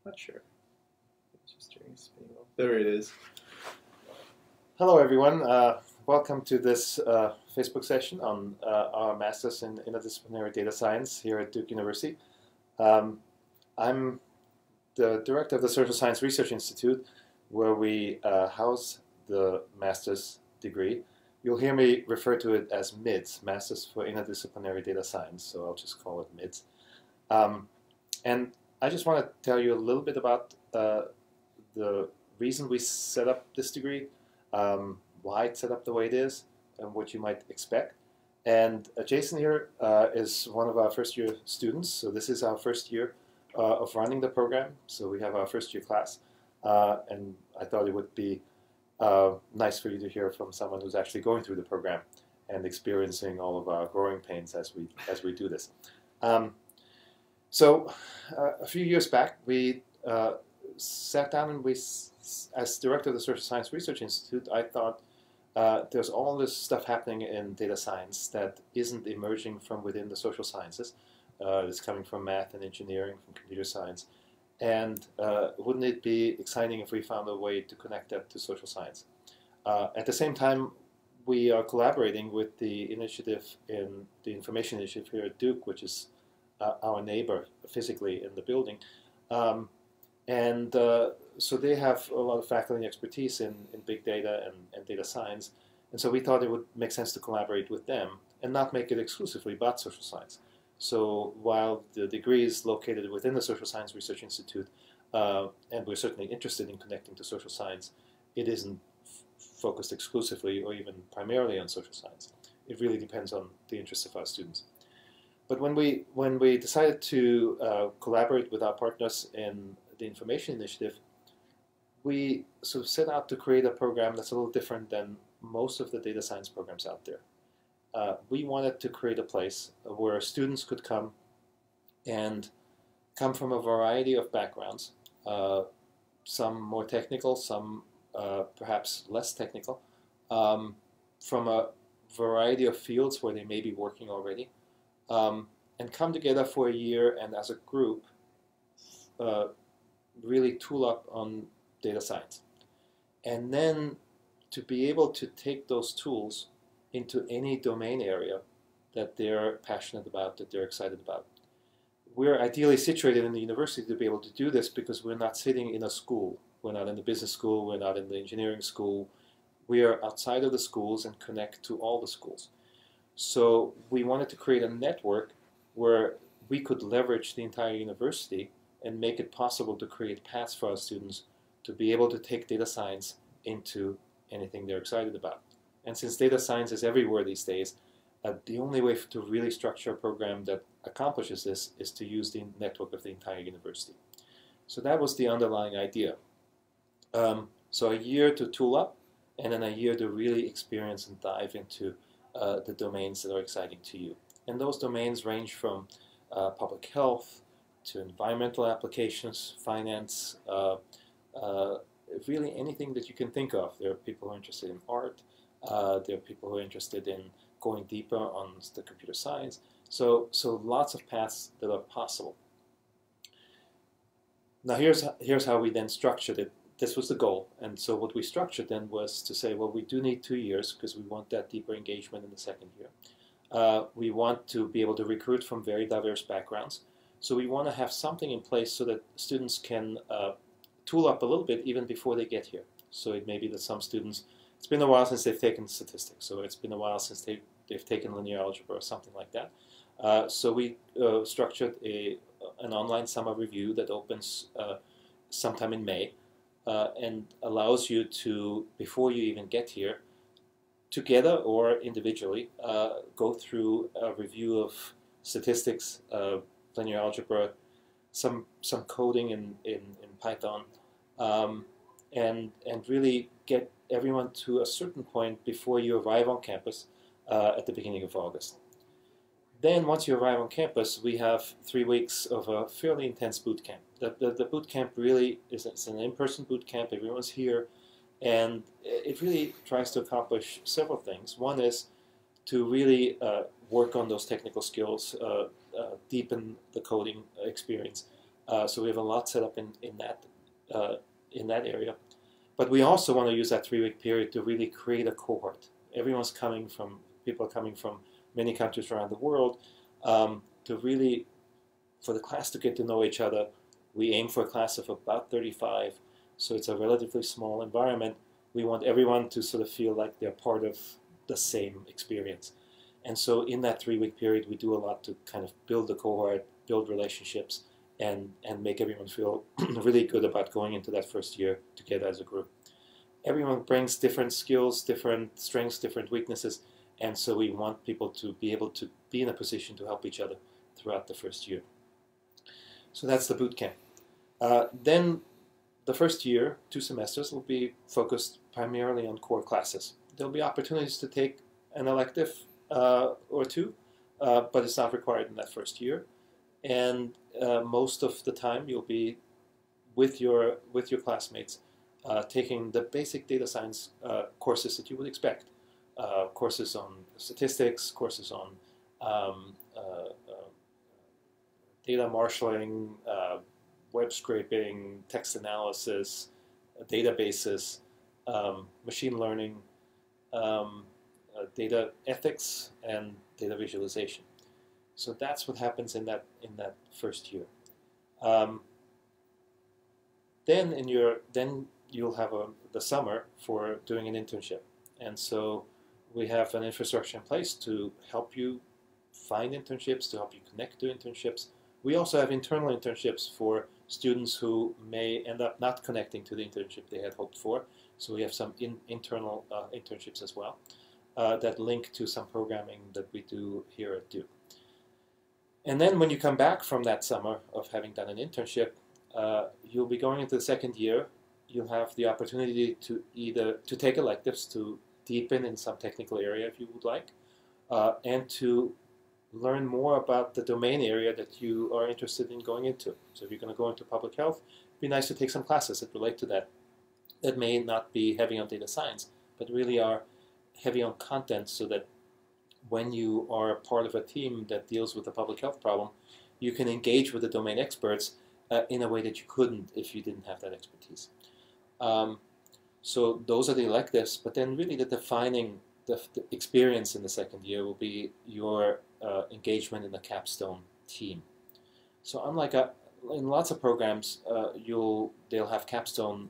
Not sure. It's just spinning off. There it is. Hello, everyone. Welcome to this Facebook session on our Masters in Interdisciplinary Data Science here at Duke University. I'm the director of the Social Science Research Institute, where we house the master's degree. You'll hear me refer to it as MIDS, Masters for Interdisciplinary Data Science, so I'll just call it MIDS. And I just want to tell you a little bit about the reason we set up this degree, why it's set up the way it is, and what you might expect. And Jason here is one of our first-year students, so this is our first year of running the program. So we have our first-year class, and I thought it would be nice for you to hear from someone who's actually going through the program and experiencing all of our growing pains as we do this. So a few years back, we sat down and as director of the Social Science Research Institute, I thought there's all this stuff happening in data science that isn't emerging from within the social sciences. It's coming from math and engineering, from computer science. And wouldn't it be exciting if we found a way to connect that to social science? At the same time, we are collaborating with the initiative in the Information Initiative here at Duke, which is our neighbor physically in the building. So they have a lot of faculty expertise in big data and data science. And so we thought it would make sense to collaborate with them and not make it exclusively about social science. So while the degree is located within the Social Science Research Institute, and we're certainly interested in connecting to social science, it isn't focused exclusively or even primarily on social science. It really depends on the interests of our students. But when we decided to collaborate with our partners in the Information Initiative, we sort of set out to create a program that's a little different than most of the data science programs out there. We wanted to create a place where students could come from a variety of backgrounds, some more technical, some perhaps less technical, from a variety of fields where they may be working already, and come together for a year and as a group really tool up on data science. And then to be able to take those tools into any domain area that they're passionate about, that they're excited about. We're ideally situated in the university to be able to do this because we're not sitting in a school. We're not in the business school, we're not in the engineering school. We are outside of the schools and connect to all the schools. So we wanted to create a network where we could leverage the entire university and make it possible to create paths for our students to be able to take data science into anything they're excited about. And since data science is everywhere these days, the only way to really structure a program that accomplishes this is to use the network of the entire university. So that was the underlying idea. So a year to tool up, and then a year to really experience and dive into the domains that are exciting to you. And those domains range from public health to environmental applications, finance, really anything that you can think of. There are people who are interested in art. There are people who are interested in going deeper on the computer science. So lots of paths that are possible. Now here's how we then structured it. This was the goal. And so what we structured then was to say, well, we do need 2 years because we want that deeper engagement in the second year. We want to be able to recruit from very diverse backgrounds. So we want to have something in place so that students can tool up a little bit even before they get here. So it may be that some students, it's been a while since they've taken statistics, so it's been a while since they've taken linear algebra or something like that. So we structured an online summer review that opens sometime in May and allows you to, before you even get here, together or individually, go through a review of statistics, linear algebra, some coding in Python, and really get everyone to a certain point before you arrive on campus at the beginning of August. Then once you arrive on campus, we have 3 weeks of a fairly intense boot camp. The boot camp really is an in-person boot camp. Everyone's here, and it really tries to accomplish several things. One is to really work on those technical skills, deepen the coding experience, So we have a lot set up in that area. But we also want to use that 3-week period to really create a cohort. People are coming from many countries around the world, to really, for the class to get to know each other. We aim for a class of about 35, so it's a relatively small environment. We want everyone to sort of feel like they're part of the same experience. And so in that 3-week period, we do a lot to kind of build the cohort, build relationships, and make everyone feel really good about going into that first year together as a group. Everyone brings different skills, different strengths, different weaknesses, and so we want people to be able to be in a position to help each other throughout the first year. So that's the boot camp. Then the first year, 2 semesters, will be focused primarily on core classes. There'll be opportunities to take an elective or 2, but it's not required in that first year. And most of the time, you'll be with your classmates taking the basic data science courses that you would expect. Courses on statistics, courses on data marshaling, web scraping, text analysis, databases, machine learning, data ethics, and data visualization. So that's what happens in that first year. Then you'll have the summer for doing an internship, and so we have an infrastructure in place to help you find internships, to help you connect to internships. We also have internal internships for students who may end up not connecting to the internship they had hoped for. So we have some internal internships as well that link to some programming that we do here at Duke. And then when you come back from that summer of having done an internship, you'll be going into the second year. You'll have the opportunity to take electives to deepen in some technical area if you would like, and to learn more about the domain area that you are interested in going into. So if you're going to go into public health, it'd be nice to take some classes that relate to that. That may not be heavy on data science, but really are heavy on content, so that when you are a part of a team that deals with a public health problem, you can engage with the domain experts in a way that you couldn't if you didn't have that expertise. So those are the electives, but then really the defining the experience in the second year will be your engagement in the capstone team. So unlike in lots of programs, they'll have capstone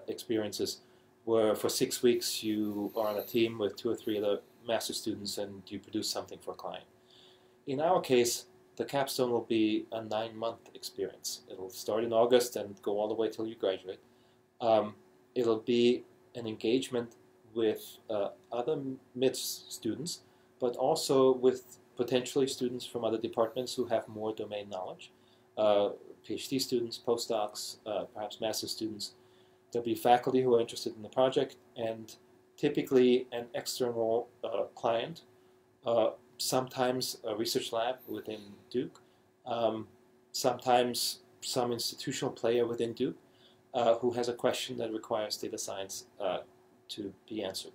experiences where for 6 weeks you are on a team with 2 or 3 other master students and you produce something for a client. In our case, the capstone will be a 9-month experience. It'll start in August and go all the way till you graduate. It'll be an engagement with other MIDS students, but also with potentially students from other departments who have more domain knowledge, PhD students, postdocs, perhaps master's students. There'll be faculty who are interested in the project, and typically an external client, sometimes a research lab within Duke, sometimes some institutional player within Duke who has a question that requires data science to be answered.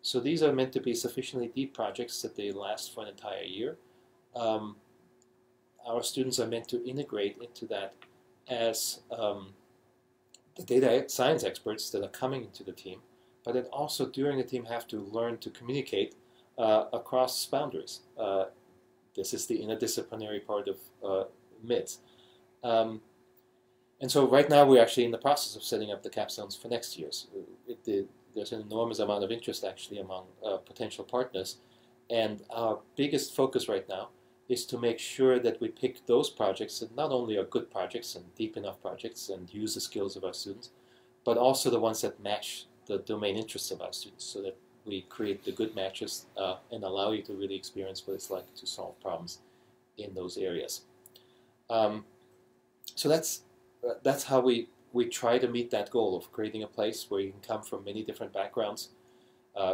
So these are meant to be sufficiently deep projects that they last for an entire year. Our students are meant to integrate into that as the data science experts that are coming into the team, but then also during the team have to learn to communicate across boundaries. This is the interdisciplinary part of MIDS. And so right now we're actually in the process of setting up the capstones for next year's. There's an enormous amount of interest actually among potential partners, and our biggest focus right now is to make sure that we pick those projects that not only are good projects and deep enough projects and use the skills of our students, but also the ones that match the domain interests of our students, so that we create the good matches and allow you to really experience what it's like to solve problems in those areas. So that's how we try to meet that goal of creating a place where you can come from many different backgrounds,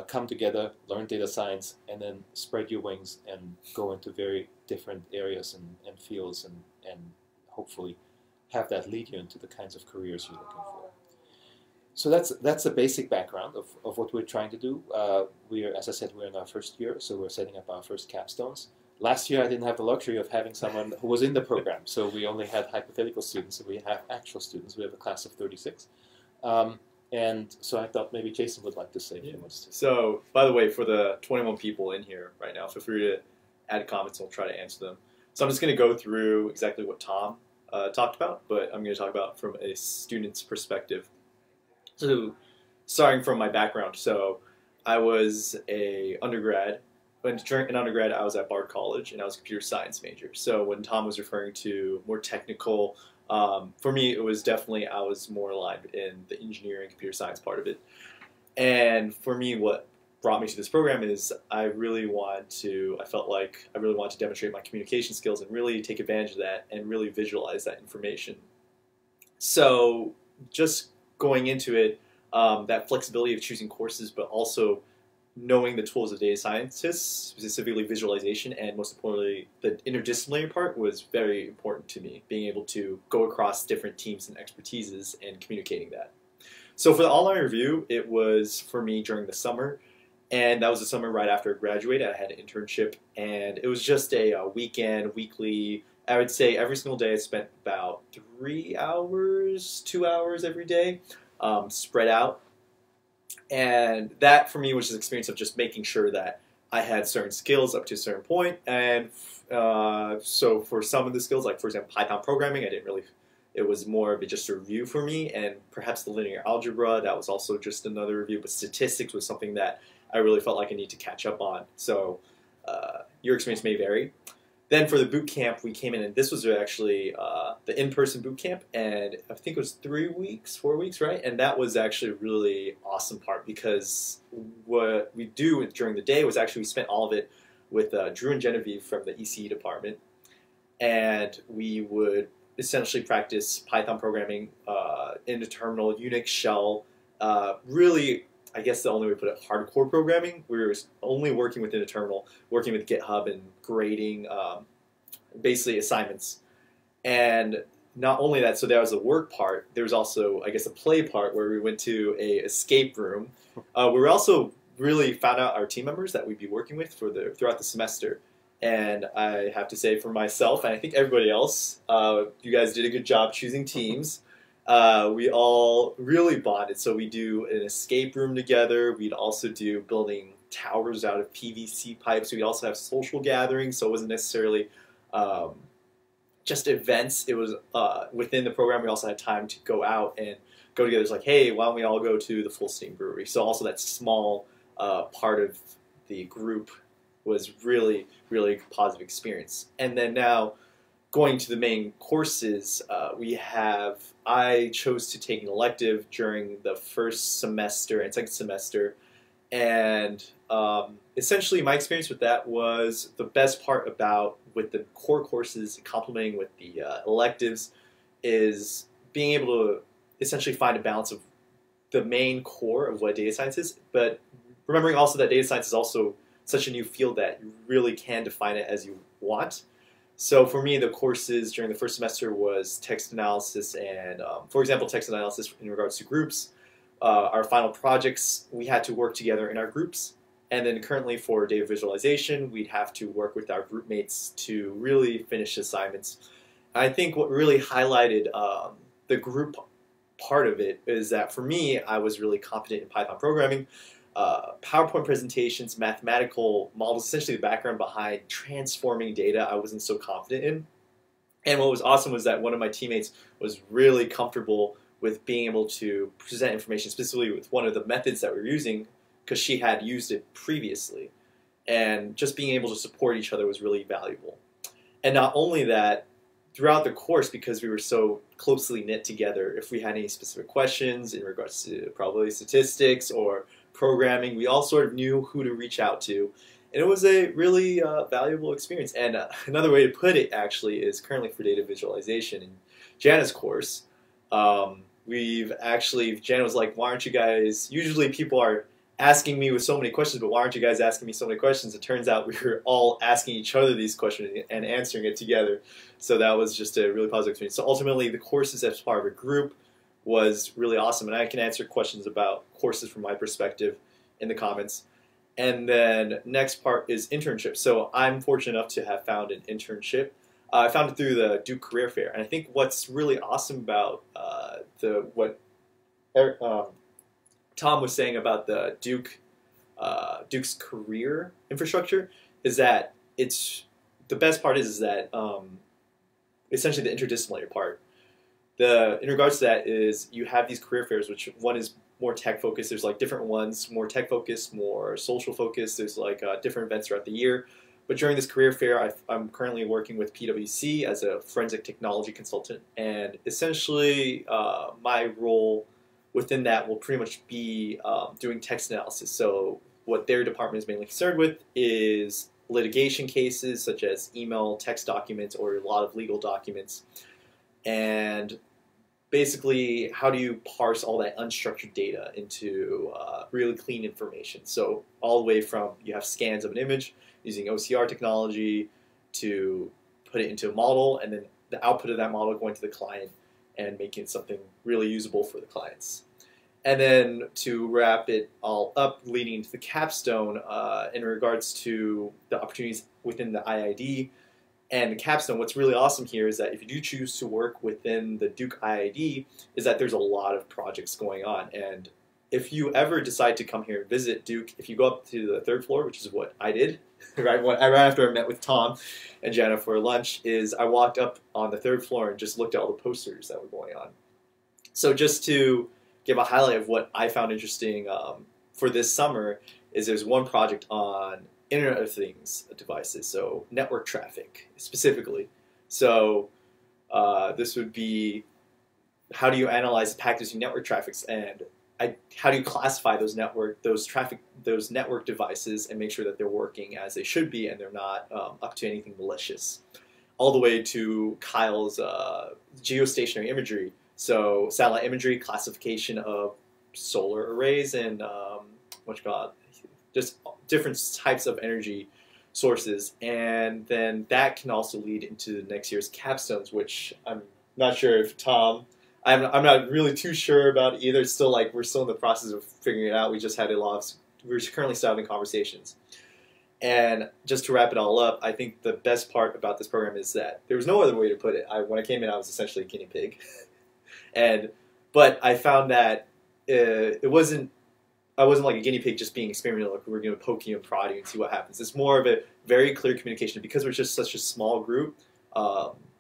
come together, learn data science, and then spread your wings and go into very different areas and fields and hopefully have that lead you into the kinds of careers you're looking for. So that's the basic background of what we're trying to do. As I said, we're in our first year, so we're setting up our first capstones. Last year, I didn't have the luxury of having someone who was in the program, so we only had hypothetical students, and we have actual students. We have a class of 36. And so I thought maybe Jason would like to say a few words. So, by the way, for the 21 people in here right now, feel free to add comments and we'll try to answer them. So I'm just going to go through exactly what Tom talked about, but I'm going to talk about from a student's perspective. So, starting from my background, so I was an undergrad. In undergrad, I was at Bard College, and I was a computer science major. So when Tom was referring to more technical, for me, it was definitely, I was more aligned in the engineering, computer science part of it. And for me, what brought me to this program is I felt like I really wanted to demonstrate my communication skills and really take advantage of that and really visualize that information. So just going into it, that flexibility of choosing courses, but also knowing the tools of data scientists, specifically visualization, and most importantly, the interdisciplinary part was very important to me, being able to go across different teams and expertises and communicating that. So for the online review, it was for me during the summer, and that was the summer right after I graduated. I had an internship, and it was just a weekend, weekly, I would say every single day I spent about 3 hours, 2 hours every day, spread out. And that, for me, was an experience of just making sure that I had certain skills up to a certain point. And so for some of the skills, like, for example, Python programming, it was more of just a review for me. And perhaps the linear algebra, that was also just another review. But statistics was something that I really felt like I need to catch up on. So your experience may vary. Then for the boot camp, we came in, and this was actually the in-person boot camp, and I think it was 4 weeks, right? And that was actually a really awesome part, because what we do during the day was actually we spent all of it with Drew and Genevieve from the ECE department, and we would essentially practice Python programming, indeterminate, Unix shell, really, I guess the only way to put it, hardcore programming. We were only working with Interterminal, working with GitHub and grading basically assignments. And not only that, so there was the work part, there was also, I guess, a play part where we went to a escape room. We also really found out our team members that we'd be working with throughout the semester. And I have to say for myself, and I think everybody else, you guys did a good job choosing teams. We all really bonded. So we do an escape room together. We'd also do building towers out of PVC pipes. We'd also have social gatherings. So it wasn't necessarily just events. It was within the program. We also had time to go out and go together. It's like, hey, why don't we all go to the Full Steam Brewery? So also that small part of the group was really, really positive experience. And then now, going to the main courses, I chose to take an elective during the first semester and second semester, and essentially my experience with that was the best part about with the core courses complementing with the electives is being able to essentially find a balance of the main core of what data science is, but remembering also that data science is also such a new field that you really can define it as you want. So for me, the courses during the first semester was text analysis and, for example, text analysis in regards to groups. Our final projects, we had to work together in our groups. And then currently for data visualization, we'd have to work with our group mates to really finish assignments. I think what really highlighted the group part of it is that for me, I was really competent in Python programming. PowerPoint presentations, mathematical models, essentially the background behind transforming data, I wasn't so confident in. And what was awesome was that one of my teammates was really comfortable with being able to present information, specifically with one of the methods that we were using, because she had used it previously. And just being able to support each other was really valuable. And not only that, throughout the course, because we were so closely knit together, if we had any specific questions in regards to probability statistics or programming, we all sort of knew who to reach out to. And it was a really valuable experience. And another way to put it, actually, is currently for data visualization in Jana's course. Jana was like, why aren't you guys, usually people are asking me with so many questions, but why aren't you guys asking me so many questions? It turns out we were all asking each other these questions and answering it together. So that was just a really positive experience. So ultimately, the courses as part of a group was really awesome. And I can answer questions about courses from my perspective in the comments. And then next part is internships. So I'm fortunate enough to have found an internship. I found it through the Duke Career Fair, and I think what's really awesome about what Tom was saying about the Duke's career infrastructure is that the best part is that essentially the interdisciplinary part. In regards to that is you have these career fairs, which one is more tech focused. There's like different ones, more tech focused, more social focused. There's like different events throughout the year. But during this career fair, I'm currently working with PwC as a forensic technology consultant, and essentially my role within that will pretty much be doing text analysis. So what their department is mainly concerned with is litigation cases such as email, text documents, or a lot of legal documents. And basically, how do you parse all that unstructured data into really clean information? So all the way from you have scans of an image using OCR technology to put it into a model, and then the output of that model going to the client and making something really usable for the clients. And then to wrap it all up, leading into the capstone in regards to the opportunities within the IID and the capstone, what's really awesome here is that if you do choose to work within the Duke IID, is that there's a lot of projects going on. And if you ever decide to come here and visit Duke, if you go up to the third floor, which is what I did, right after I met with Tom and Jana for lunch, is I walked up on the third floor and just looked at all the posters that were going on. So just to give a highlight of what I found interesting for this summer is there's one project on Internet of Things devices, so network traffic specifically. So this would be how do you analyze packets using network traffics, and how do you classify those network devices and make sure that they're working as they should be and they're not up to anything malicious. All the way to Kyle's geostationary imagery. So satellite imagery, classification of solar arrays, and just different types of energy sources. And then that can also lead into next year's capstones, which I'm not sure if Tom, I'm not really too sure about either. It's still we're still in the process of figuring it out. We just had we're currently still having conversations. And just to wrap it all up, I think the best part about this program is that there was no other way to put it. When I came in, I was essentially a guinea pig. But I found that I wasn't like a guinea pig just being experimental, like we're going to poke you and prod you and see what happens. It's more of a very clear communication. Because we're just such a small group,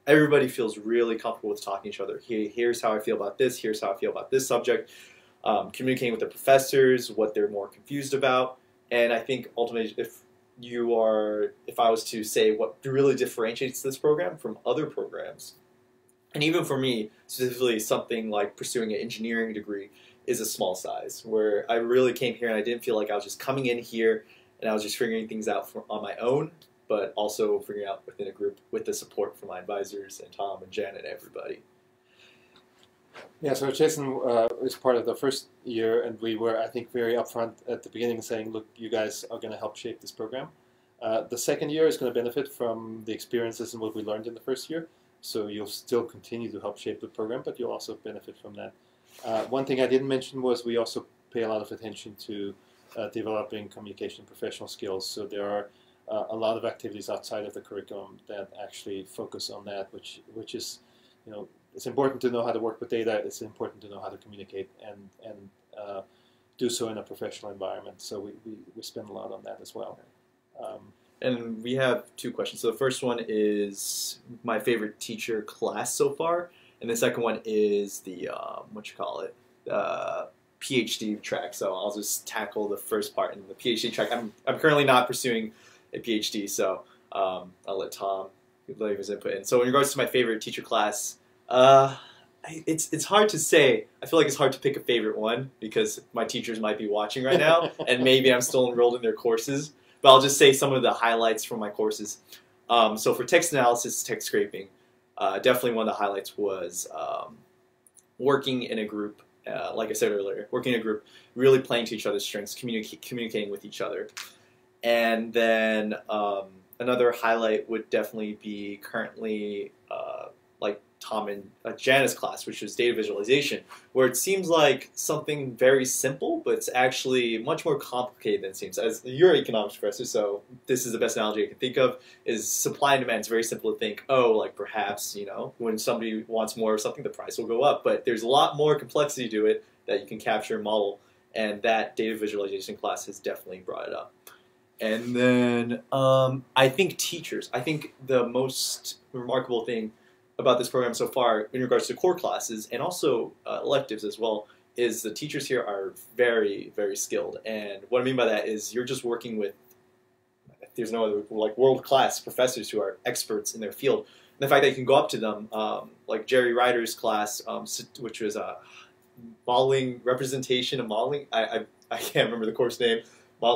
everybody feels really comfortable with talking to each other. Here's how I feel about this, here's how I feel about this subject, communicating with the professors, what they're more confused about. And I think ultimately, if I was to say what really differentiates this program from other programs, and even for me, specifically something like pursuing an engineering degree is a small size, where I really came here and I didn't feel like I was just coming in here and I was just figuring things out on my own, but also figuring out within a group with the support from my advisors and Tom and Jen and everybody. Yeah, so Jason is part of the first year, and we were, I think, very upfront at the beginning saying, look, you guys are going to help shape this program. The second year is going to benefit from the experiences and what we learned in the first year. So you'll still continue to help shape the program, but you'll also benefit from that. One thing I didn't mention was we also pay a lot of attention to developing communication and professional skills. So there are a lot of activities outside of the curriculum that actually focus on that, which is, it's important to know how to work with data. It's important to know how to communicate and do so in a professional environment. So we spend a lot on that as well. And we have two questions. So the first one is my favorite teacher class so far, and the second one is the PhD track. So I'll just tackle the first part in the PhD track. I'm currently not pursuing a PhD, so I'll let Tom leave his input in. So in regards to my favorite teacher class, it's hard to say. I feel like it's hard to pick a favorite one because my teachers might be watching right now, and maybe I'm still enrolled in their courses. But I'll just say some of the highlights from my courses. So for text analysis, text scraping, definitely one of the highlights was working in a group, like I said earlier, working in a group, really playing to each other's strengths, communicating with each other. And then another highlight would definitely be currently Tom and Jana's class, which was data visualization, where it seems like something very simple, but it's actually much more complicated than it seems. As you're an economics professor, so this is the best analogy I can think of, is supply and demand. It's very simple to think, oh, like perhaps, you know, when somebody wants more of something, the price will go up. But there's a lot more complexity to it that you can capture and model, and that data visualization class has definitely brought it up. And then I think teachers, I think the most remarkable thing about this program so far in regards to core classes and also electives as well is the teachers here are very, very skilled. And what I mean by that is you're just working with, there's no other, like world-class professors who are experts in their field. And the fact that you can go up to them, like Jerry Ryder's class, which was modeling, representation and modeling, I can't remember the course name,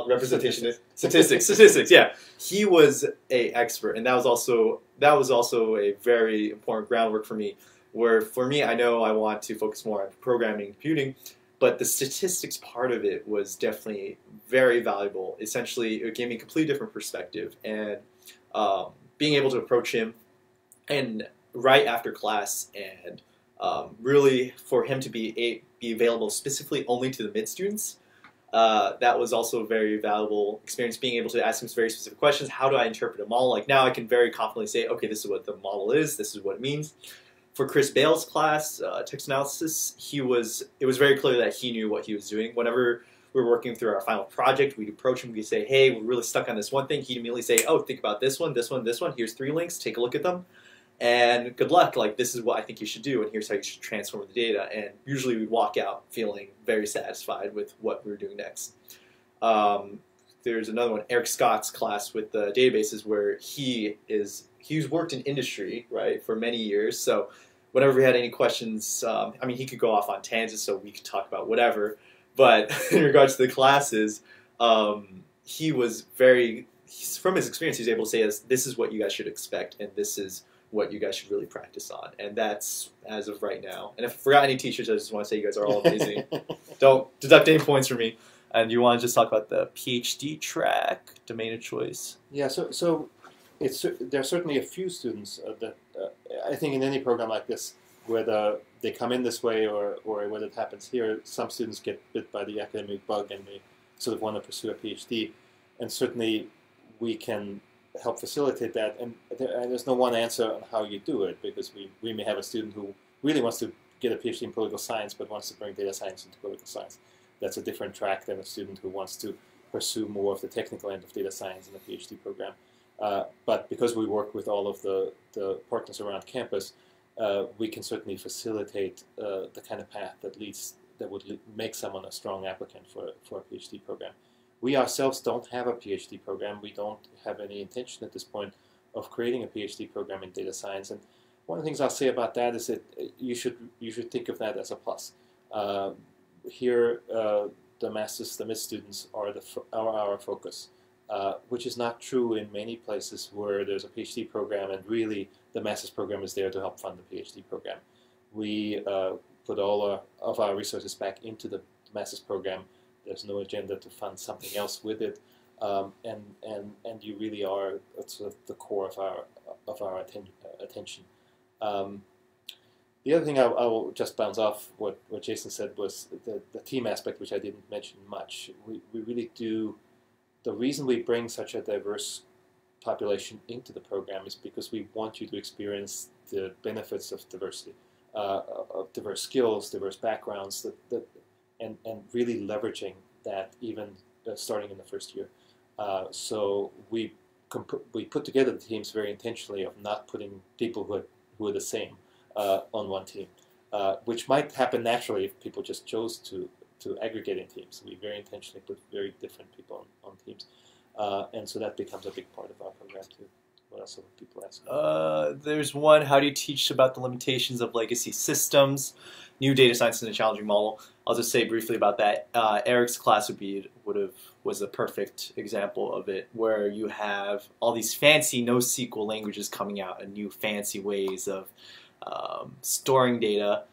representation statistics, yeah, he was a expert, and that was also a very important groundwork for me, where for me I know I want to focus more on programming and computing, but the statistics part of it was definitely very valuable. Essentially it gave me a completely different perspective, and being able to approach him and right after class and really for him to be available specifically only to the mid students. That was also a very valuable experience, being able to ask him very specific questions. How do I interpret a model? Like now I can very confidently say, okay, this is what the model is, this is what it means. For Chris Bale's class, text analysis, it was very clear that he knew what he was doing. Whenever we were working through our final project, we'd approach him, we'd say, hey, we're really stuck on this one thing. He'd immediately say, oh, think about this one, this one, this one. Here's 3 links, take a look at them. And good luck, like this is what I think you should do, and here's how you should transform the data. And usually we'd walk out feeling very satisfied with what we were doing next. There's another one, Eric Scott's class with the databases, where he's worked in industry, right, for many years. So whenever we had any questions, I mean, he could go off on tangents, so we could talk about whatever. But in regards to the classes, he was from his experience, he was able to say, this is what you guys should expect, and this is what you guys should really practice on. And that's as of right now. And if I forgot any teachers, I just want to say you guys are all amazing. Don't deduct any points from me. And you want to just talk about the PhD track, domain of choice? Yeah, so there are certainly a few students that I think in any program like this, whether they come in this way or whether it happens here, some students get bit by the academic bug and they sort of want to pursue a PhD. And certainly we can help facilitate that, and there's no one answer on how you do it, because we may have a student who really wants to get a PhD in political science but wants to bring data science into political science. That's a different track than a student who wants to pursue more of the technical end of data science in a PhD program. But because we work with all of the partners around campus, we can certainly facilitate the kind of path that would make someone a strong applicant for a PhD program. We ourselves don't have a PhD program. We don't have any intention at this point of creating a PhD program in data science. And one of the things I'll say about that is that you should think of that as a plus. Here, the masters, the mid students are our focus, which is not true in many places where there's a PhD program and really the master's program is there to help fund the PhD program. We put all of our resources back into the master's program. There's no agenda to fund something else with it, and you really are sort of the core of our attention. The other thing I will just bounce off what Jason said was the team aspect, which I didn't mention much. We really do. The reason we bring such a diverse population into the program is because we want you to experience the benefits of diversity, of diverse skills, diverse backgrounds, and really leveraging that even starting in the first year. So we put together the teams very intentionally of not putting people who are the same on one team, which might happen naturally if people just chose to aggregate in teams. We very intentionally put very different people on teams. And so that becomes a big part of our program too. What else are people asking? There's one, how do you teach about the limitations of legacy systems? New data science in a challenging model. I'll just say briefly about that. Eric's class was a perfect example of it, where you have all these fancy NoSQL languages coming out and new fancy ways of storing data.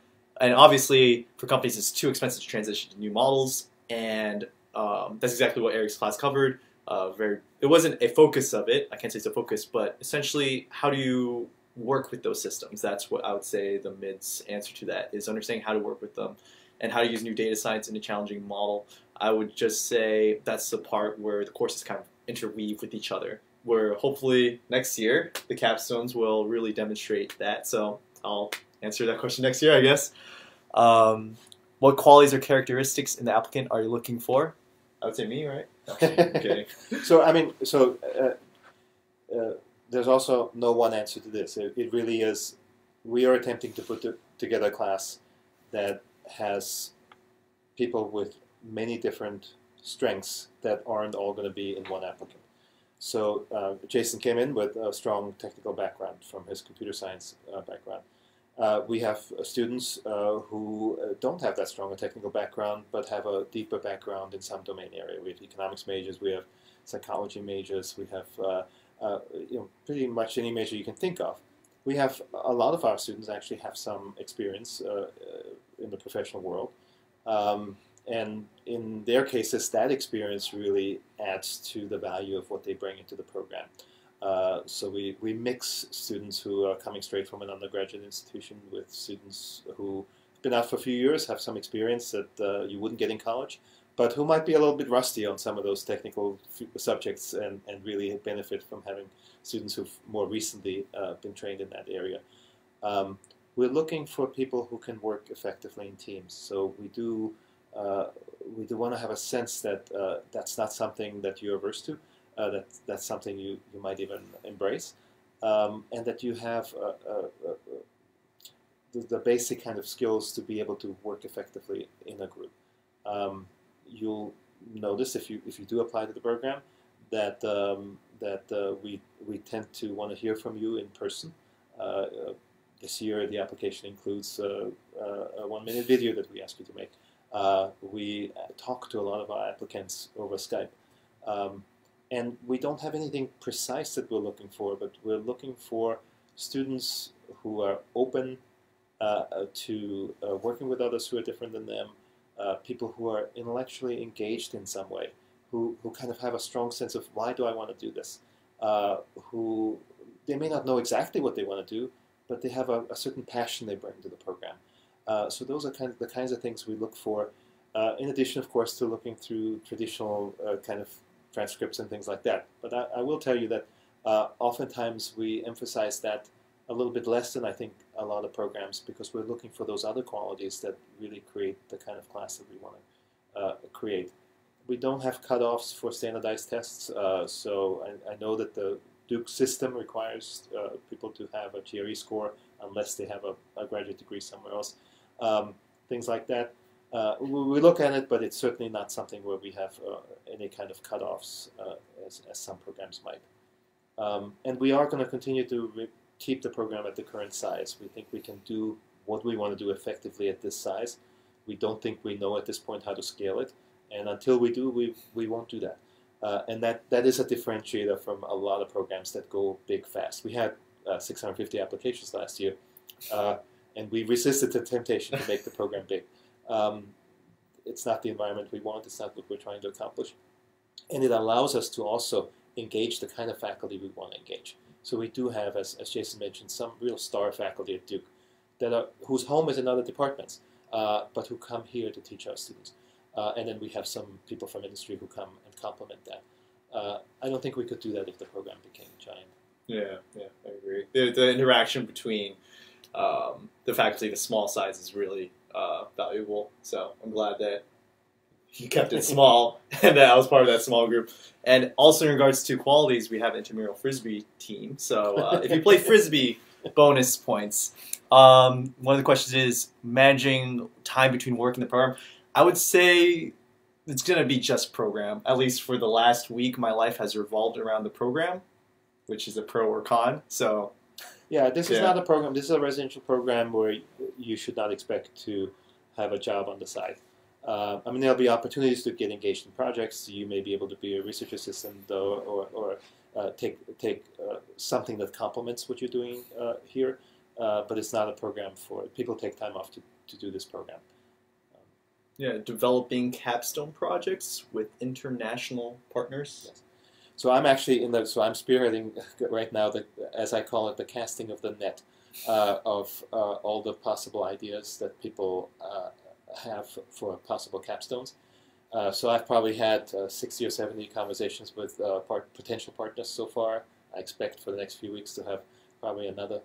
And obviously, for companies, it's too expensive to transition to new models, and that's exactly what Eric's class covered. It wasn't a focus of it. I can't say it's a focus, but essentially, how do you work with those systems. That's what I would say the MIDS answer to that is, understanding how to work with them and how to use new data science in a challenging model. I would just say that's the part where the courses kind of interweave with each other, where hopefully next year the capstones will really demonstrate that. So I'll answer that question next year, I guess. What qualities or characteristics in the applicant are you looking for? I would say me, right? No, I'm kidding. There's also no one answer to this. It really is, we are attempting to put together a class that has people with many different strengths that aren't all going to be in one applicant. So Jason came in with a strong technical background from his computer science background. We have students who don't have that strong a technical background, but have a deeper background in some domain area. We have economics majors, we have psychology majors, we have pretty much any major you can think of. We have a lot of our students actually have some experience in the professional world, and in their cases, that experience really adds to the value of what they bring into the program. So we mix students who are coming straight from an undergraduate institution with students who have been out for a few years, have some experience that you wouldn't get in college, but who might be a little bit rusty on some of those technical subjects and really benefit from having students who've more recently been trained in that area. We're looking for people who can work effectively in teams. So we do want to have a sense that that's not something that you're averse to. That's something you might even embrace, and that you have the basic kind of skills to be able to work effectively in a group. You'll notice if you do apply to the program that we tend to want to hear from you in person. This year the application includes a 1-minute video that we ask you to make. We talk to a lot of our applicants over Skype. And we don't have anything precise that we're looking for, but we're looking for students who are open to working with others who are different than them, people who are intellectually engaged in some way, who kind of have a strong sense of why do I want to do this, who they may not know exactly what they want to do, but they have a certain passion they bring to the program. So those are the kinds of things we look for, in addition, of course, to looking through traditional kind of transcripts and things like that. But I will tell you that oftentimes we emphasize that a little bit less than I think a lot of programs, because we're looking for those other qualities that really create the kind of class that we want to create. We don't have cutoffs for standardized tests, so I know that the Duke system requires people to have a GRE score unless they have a graduate degree somewhere else. Things like that. We look at it, but it's certainly not something where we have any kind of cutoffs as some programs might. And we are going to continue to keep the program at the current size. We think we can do what we want to do effectively at this size. We don't think we know at this point how to scale it, and until we do, we won't do that. And that is a differentiator from a lot of programs that go big fast. We had 650 applications last year, and we resisted the temptation to make the program big. It's not the environment we want. It's not what we're trying to accomplish. And it allows us to also engage the kind of faculty we want to engage. So we do have, as Jason mentioned, some real star faculty at Duke whose home is in other departments, but who come here to teach our students. And then we have some people from industry who come and complement that. I don't think we could do that if the program became giant. Yeah, I agree. The interaction between the faculty, the small size, is really valuable. So I'm glad that you kept it small and that I was part of that small group. And also in regards to qualities, we have an intramural frisbee team. So if you play frisbee, bonus points. One of the questions is managing time between work and the program. I would say it's going to be just program. At least for the last week, my life has revolved around the program, which is a pro or con. So yeah, this is not a program. This is a residential program where you should not expect to have a job on the side. I mean, there'll be opportunities to get engaged in projects. You may be able to be a research assistant or take something that complements what you're doing here. But it's not a program for people. Take time off to do this program. Yeah, developing capstone projects with international partners. Yes. So I'm actually so I'm spearheading right now, as I call it, the casting of the net of all the possible ideas that people have for possible capstones. So I've probably had 60 or 70 conversations with potential partners so far. I expect for the next few weeks to have probably another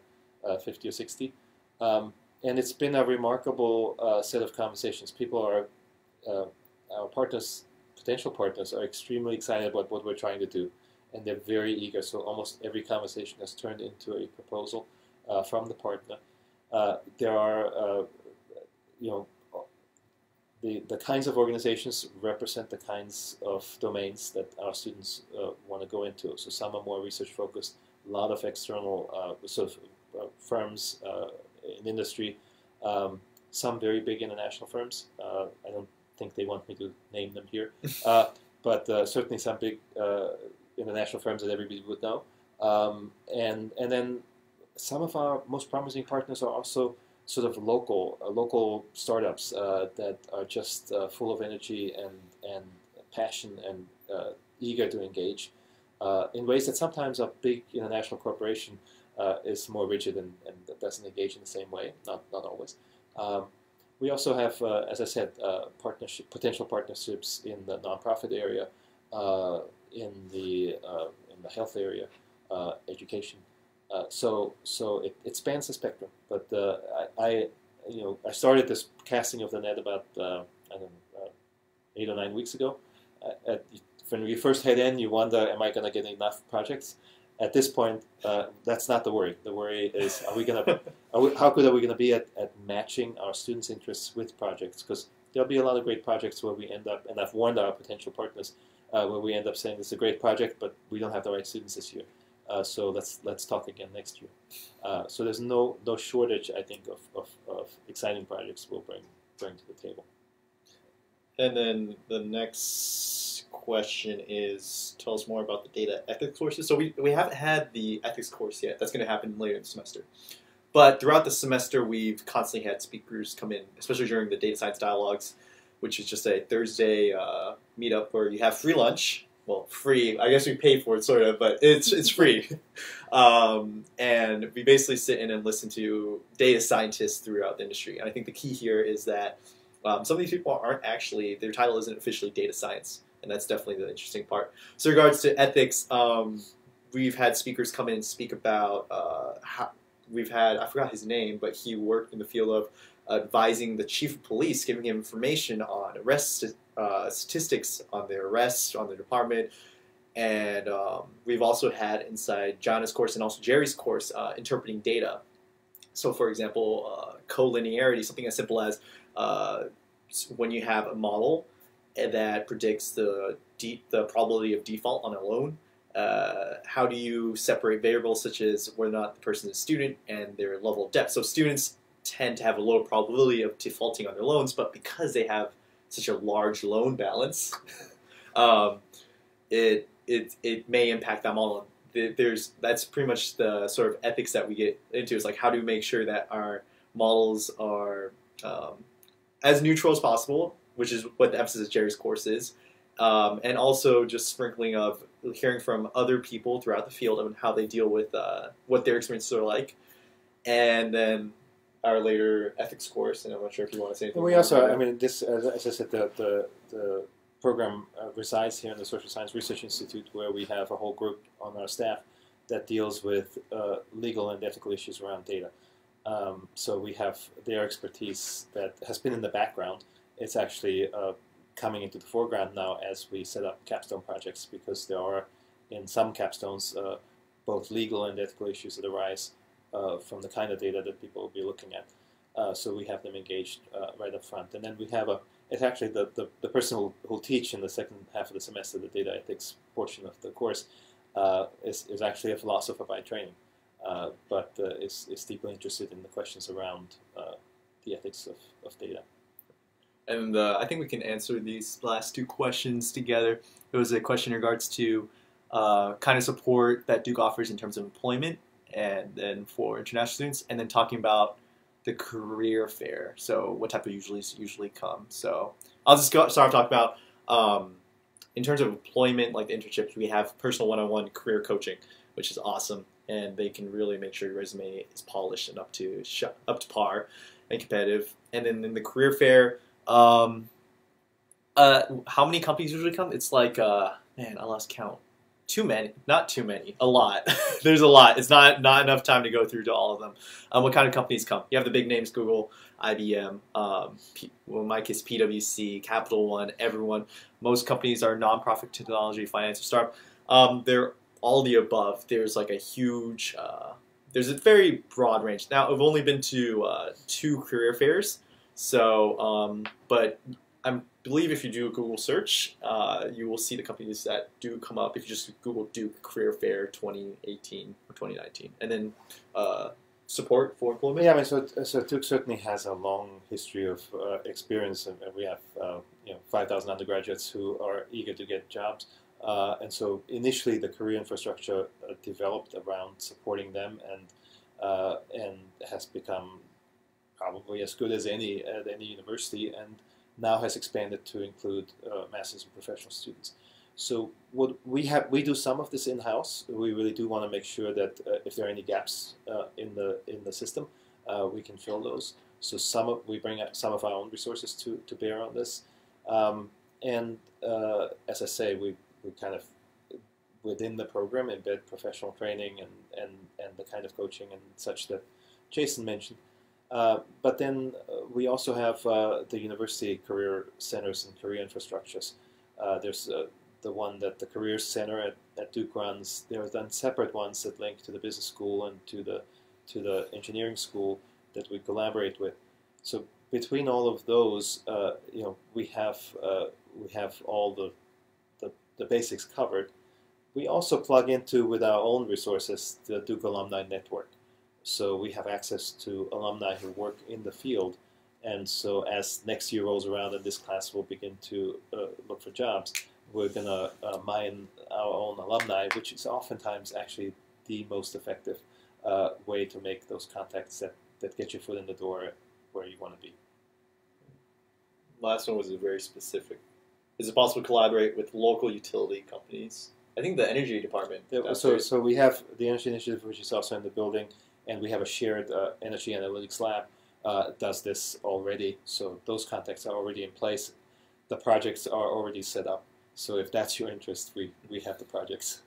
50 or 60. And it's been a remarkable set of conversations. People are, our partners, potential partners, are extremely excited about what we're trying to do. And they're very eager. So almost every conversation has turned into a proposal from the partner. There are, the kinds of organizations represent the kinds of domains that our students want to go into. So some are more research focused, a lot of external firms in industry, some very big international firms. I don't think they want me to name them here, but certainly some big international firms that everybody would know. And then some of our most promising partners are also sort of local startups that are just full of energy and passion and eager to engage in ways that sometimes a big international corporation is more rigid and doesn't engage in the same way. Not always. We also have, as I said, potential partnerships in the nonprofit area, in the health area, education. So it spans the spectrum. But I started this casting of the net about 8 or 9 weeks ago. When you first head in, you wonder, am I going to get enough projects? At this point, that's not the worry. The worry is, how good are we going to be at matching our students' interests with projects? Because there'll be a lot of great projects where we end up, and I've warned our potential partners, where we end up saying this is a great project, but we don't have the right students this year. So let's talk again next year. So there's no shortage, I think, of exciting projects we'll bring to the table. And then the next question is, tell us more about the data ethics courses. So we haven't had the ethics course yet. That's going to happen later in the semester. But throughout the semester, we've constantly had speakers come in, especially during the data science dialogues, which is just a Thursday meetup where you have free lunch. Well, free, I guess we pay for it, sort of, but it's free. And we basically sit in and listen to data scientists throughout the industry. And I think the key here is that some of these people aren't actually, their title isn't officially data science. And that's definitely the interesting part. So in regards to ethics, we've had speakers come in and speak about how we've had, I forgot his name, but he worked in the field of advising the chief of police, giving him information on arrest statistics on their arrests, on their department. And we've also had inside John's course and also Jerry's course interpreting data. So for example, collinearity, something as simple as when you have a model that predicts the probability of default on a loan, how do you separate variables such as whether or not the person is a student and their level of debt? So students tend to have a lower probability of defaulting on their loans, but because they have such a large loan balance, it may impact that model. That's pretty much the sort of ethics that we get into. Is like, how do we make sure that our models are as neutral as possible, which is what the emphasis of Jerry's course is, and also just sprinkling of hearing from other people throughout the field on how they deal with what their experiences are like, and then our later ethics course. And I'm not sure if you want to say anything. We also, I mean, this, as I said, the program resides here in the Social Science Research Institute, where we have a whole group on our staff that deals with legal and ethical issues around data. So we have their expertise that has been in the background. It's actually coming into the foreground now as we set up capstone projects, because there are, in some capstones, both legal and ethical issues that arise from the kind of data that people will be looking at. So we have them engaged right up front. And then we have it's actually the person who'll teach in the second half of the semester, the data ethics portion of the course, is actually a philosopher by training, but is deeply interested in the questions around the ethics of data. And I think we can answer these last two questions together. There was a question in regards to kind of support that Duke offers in terms of employment, and then for international students, and then talking about the career fair. So what type of usually come. So I'll just start talking about in terms of employment, like the internships, we have personal one-on-one career coaching, which is awesome, and they can really make sure your resume is polished and up to par and competitive. And then in the career fair, how many companies usually come? It's like man, I lost count. Too many, not too many, a lot. There's a lot. It's not enough time to go through to all of them. What kind of companies come? You have the big names: Google, IBM, well, in my case, PwC, Capital One, everyone. Most companies are nonprofit technology, finance, or startup. They're all the above. There's like a huge, there's a very broad range. Now, I've only been to 2 career fairs, so, but I believe if you do a Google search, you will see the companies that do come up. If you just Google Duke Career Fair 2018 or 2019, and then support for employment. Yeah, I mean, so Duke certainly has a long history of experience, and we have 5,000 undergraduates who are eager to get jobs. And so initially, the career infrastructure developed around supporting them, and has become probably as good as any at any university, and now has expanded to include masters and professional students. So what we do some of this in-house. We really do want to make sure that if there are any gaps in the system, we can fill those. So we bring some of our own resources to bear on this, and as I say, we kind of within the program embed professional training and the kind of coaching and such that Jason mentioned. But then we also have the university career centers and career infrastructures. There's the one that the Career Center at Duke runs. There are then separate ones that link to the business school and to the engineering school that we collaborate with. So between all of those, we have all the basics covered. We also plug into with our own resources the Duke Alumni Network. So we have access to alumni who work in the field, and so as next year rolls around and this class will begin to look for jobs, we're going to mine our own alumni, which is oftentimes actually the most effective way to make those contacts that get your foot in the door where you want to be. Last one was very specific. Is it possible to collaborate with local utility companies? I think the energy department. So we have the Energy Initiative, which is also in the building, and we have a shared energy analytics lab does this already. So those contacts are already in place. The projects are already set up. So if that's your interest, we have the projects.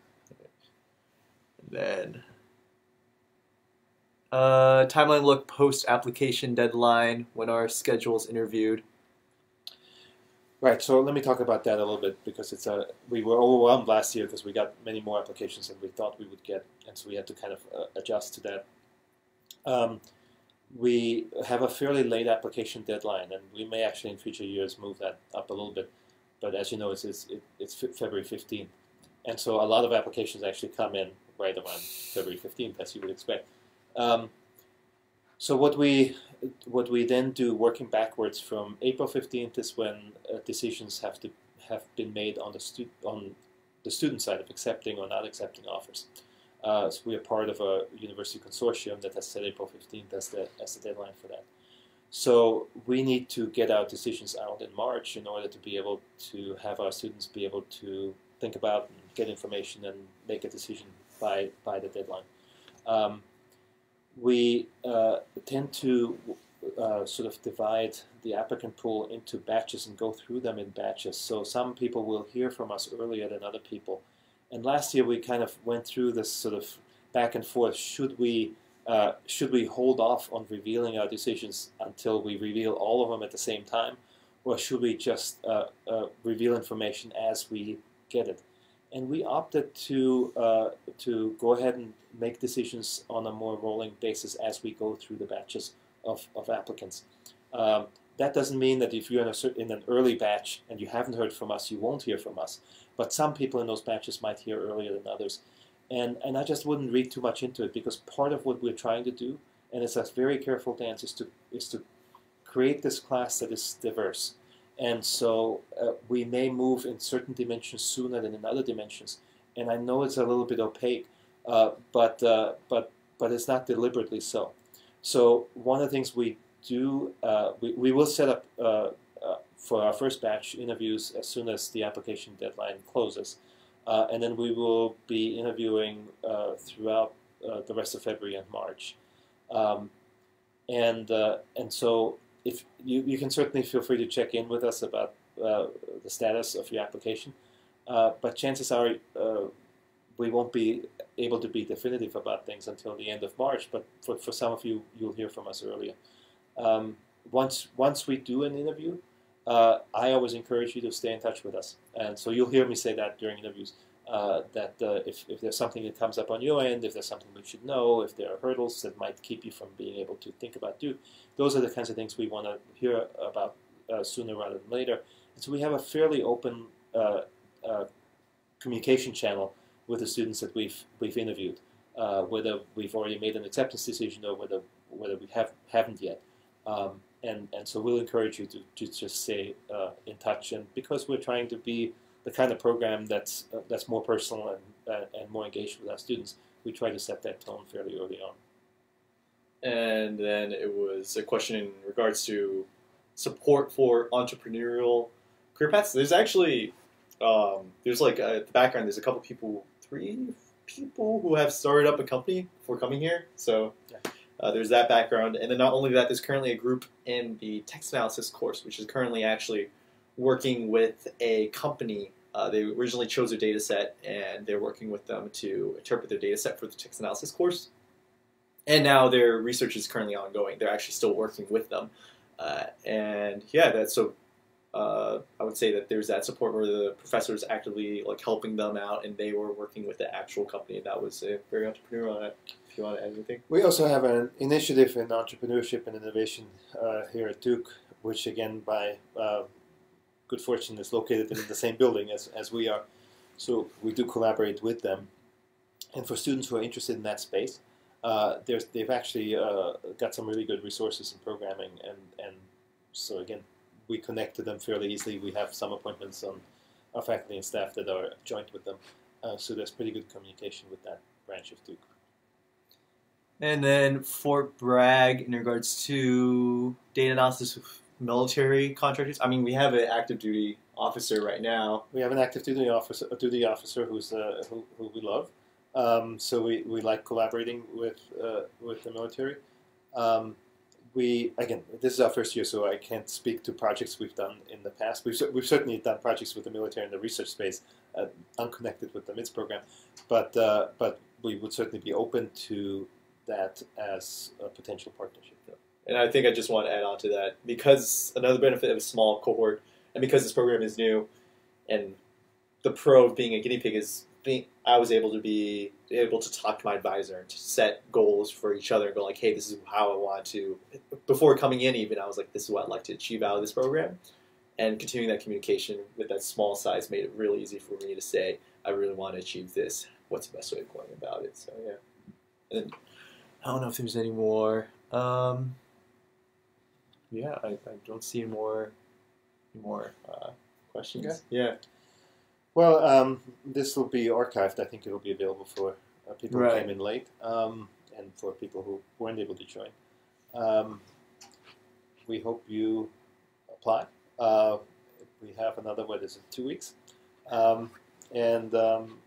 And then timeline look post-application deadline when our schedule is interviewed. Right, so let me talk about that a little bit because we were overwhelmed last year because we got many more applications than we thought we would get, and so we had to kind of adjust to that. We have a fairly late application deadline, and we may actually in future years move that up a little bit. But as you know, it's February 15th, and so a lot of applications actually come in right around February 15th, as you would expect. So what we then do, working backwards from April 15th, is when decisions have been made on the student side of accepting or not accepting offers. So we are part of a university consortium that has set April 15th as the deadline for that. So we need to get our decisions out in March in order to be able to have our students be able to think about and get information and make a decision by the deadline. We tend to sort of divide the applicant pool into batches and go through them in batches. So some people will hear from us earlier than other people. And last year we kind of went through this sort of back and forth. Should we hold off on revealing our decisions until we reveal all of them at the same time, or should we just reveal information as we get it? And we opted to go ahead and make decisions on a more rolling basis as we go through the batches of applicants. That doesn't mean that if you're in an early batch and you haven't heard from us, you won't hear from us. But some people in those batches might hear earlier than others. And I just wouldn't read too much into it, because part of what we're trying to do, and it's a very careful dance, is to create this class that is diverse. And so we may move in certain dimensions sooner than in other dimensions. And I know it's a little bit opaque, but it's not deliberately so. So one of the things we do, we will set up for our first batch interviews as soon as the application deadline closes. And then we will be interviewing throughout the rest of February and March. And so if you can certainly feel free to check in with us about the status of your application. But chances are we won't be able to be definitive about things until the end of March. But for some of you, you'll hear from us earlier. Once we do an interview, I always encourage you to stay in touch with us. And so you'll hear me say that during interviews, that if there's something that comes up on your end, if there's something we should know, if there are hurdles that might keep you from being able to think about those are the kinds of things we want to hear about sooner rather than later. And so we have a fairly open communication channel with the students that we've interviewed, whether we've already made an acceptance decision or whether we haven't yet. And so we'll encourage you to just stay in touch. And because we're trying to be the kind of program that's more personal and more engaged with our students, we try to set that tone fairly early on. And then it was a question in regards to support for entrepreneurial career paths. There's actually, there's like the background, there's a couple people, 3 people who have started up a company before coming here. So there's that background. And then not only that, there's currently a group in the text analysis course, which is currently actually working with a company. They originally chose a data set, and they're working with them to interpret their data set for the text analysis course. And now their research is currently ongoing. They're actually still working with them. And yeah, that's so I would say that there's that support where the professors actively like helping them out, and they were working with the actual company. And that was very entrepreneurial. If you want to add anything. We also have an initiative in entrepreneurship and innovation here at Duke, which again, by good fortune, is located in the same building as we are. So we do collaborate with them. And for students who are interested in that space, they've actually got some really good resources in programming. And so again, we connect to them fairly easily. We have some appointments on our faculty and staff that are joint with them. So there's pretty good communication with that branch of Duke. And then Fort Bragg, in regards to data analysis with military contractors, I mean, we have an active duty officer right now. We have an active duty officer who's who we love. So we like collaborating with the military. This is our first year, so I can't speak to projects we've done in the past. We've certainly done projects with the military in the research space, unconnected with the MIDS program, but we would certainly be open to that as a potential partnership. And I think I just want to add on to that, because another benefit of a small cohort, and because this program is new, and the pro of being a guinea pig is I was able to talk to my advisor and to set goals for each other and go like, hey, this is how I want to, before coming in even, I was like, this is what I'd like to achieve out of this program. And continuing that communication with that small size made it really easy for me to say, I really want to achieve this. What's the best way of going about it? So yeah. And I don't know if there's any more. Yeah, I don't see any more questions. Okay. Yeah. Well, this will be archived. I think it will be available for people who came in late and for people who weren't able to join. We hope you apply. We have another, 2 weeks? And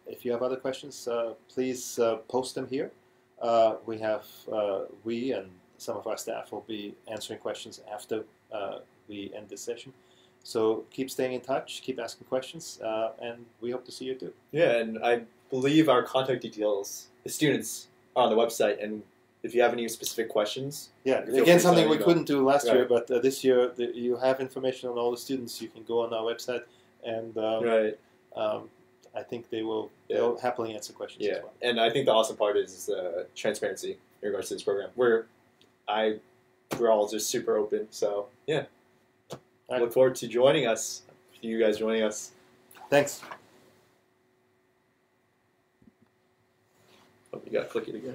if you have other questions, please post them here. We and some of our staff will be answering questions after we end this session. So keep staying in touch, keep asking questions, and we hope to see you too. Yeah, and I believe our contact details, the students, are on the website, and if you have any specific questions... Yeah, again, something we couldn't do last year, but this year you have information on all the students. You can go on our website, and I think they'll happily answer questions as well. And I think the awesome part is transparency in regards to this program. We're all just super open, so yeah. I look forward to joining us, you guys joining us. Thanks. Oh, you gotta click it again.